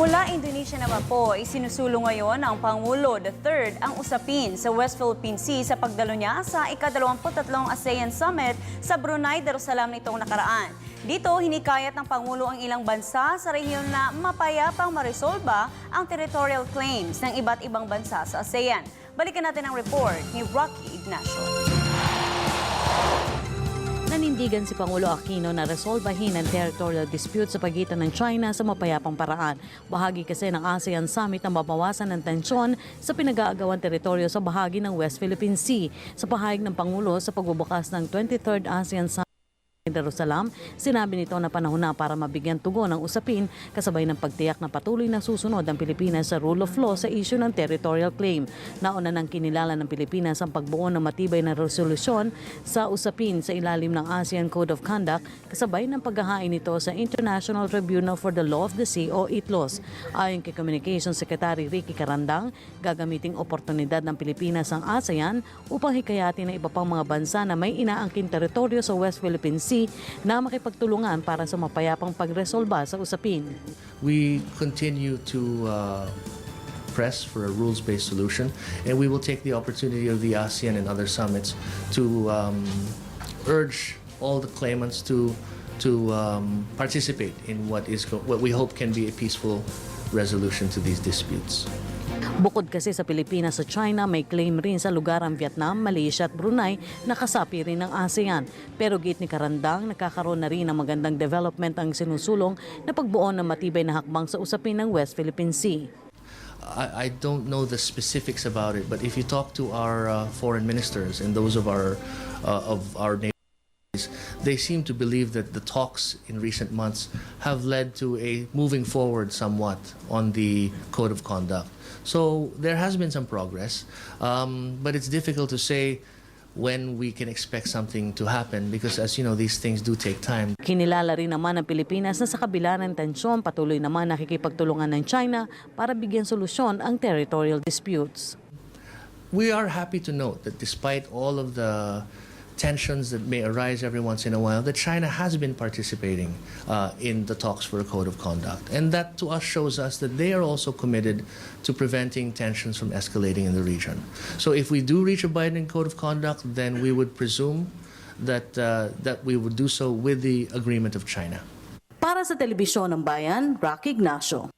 Mula Indonesia naman po, isinusulong ngayon ng Pangulo III ang usapin sa West Philippine Sea sa pagdalo niya sa ika-23 ASEAN Summit sa Brunei Darussalam nitong nakaraan. Dito, hinikayat ng Pangulo ang ilang bansa sa rehiyon na mapayapang maresolba ang territorial claims ng iba't ibang bansa sa ASEAN. Balikan natin ang report ni Rocky Ignacio. Nanindigan si Pangulo Aquino na resolbahin ang territorial dispute sa pagitan ng China sa mapayapang paraan. Bahagi kasi ng ASEAN Summit na mabawasan ng tensyon sa pinag-aagawang teritoryo sa bahagi ng West Philippine Sea. Sa pahayag ng Pangulo sa pagbubukas ng 23rd ASEAN Summit Darussalam, sinabi nito na panahon na para mabigyan tugon ang usapin kasabay ng pagtiyak na patuloy na susunod ang Pilipinas sa rule of law sa issue ng territorial claim. Nauna nang kinilala ng Pilipinas ang pagbuo ng matibay na resolusyon sa usapin sa ilalim ng ASEAN Code of Conduct kasabay ng paghahain nito sa International Tribunal for the Law of the Sea o ITLOS. Ayon kay Communications Secretary Ricky Carandang, gagamiting oportunidad ng Pilipinas ang ASEAN upang hikayatin ng iba pang mga bansa na may inaangking teritoryo sa West Philippine Sea na makipagtulungan para sa mapayapang pagresolba sa usapin. We continue to press for a rules-based solution, and we will take the opportunity of the ASEAN and other summits to urge all the claimants to participate in what we hope can be a peaceful resolution to these disputes. Bukod kasi sa Pilipinas sa China, may claim rin sa lugar ang Vietnam, Malaysia at Brunei na kasapi rin ng ASEAN. Pero git ni Carandang, nakakaroon na rin ng magandang development ang sinusulong na pagbuo ng matibay na hakbang sa usapin ng West Philippine Sea. I don't know the specifics about it, but if you talk to our foreign ministers and those of our neighbors, they seem to believe that the talks in recent months have led to a moving forward somewhat on the code of conduct. So there has been some progress, but it's difficult to say when we can expect something to happen because, as you know, these things do take time. Kinilala rin naman ng Pilipinas na sa kabila ng tensyon, patuloy naman nakikipagtulungan ng China para bigyan solusyon ang territorial disputes. We are happy to note that despite all of the tensions that may arise every once in a while, that China has been participating in the talks for a code of conduct. And that to us shows us that they are also committed to preventing tensions from escalating in the region. So if we do reach a binding code of conduct, then we would presume that, that we would do so with the agreement of China. Para sa Telebisyon ng Bayan, Rocky Ignacio.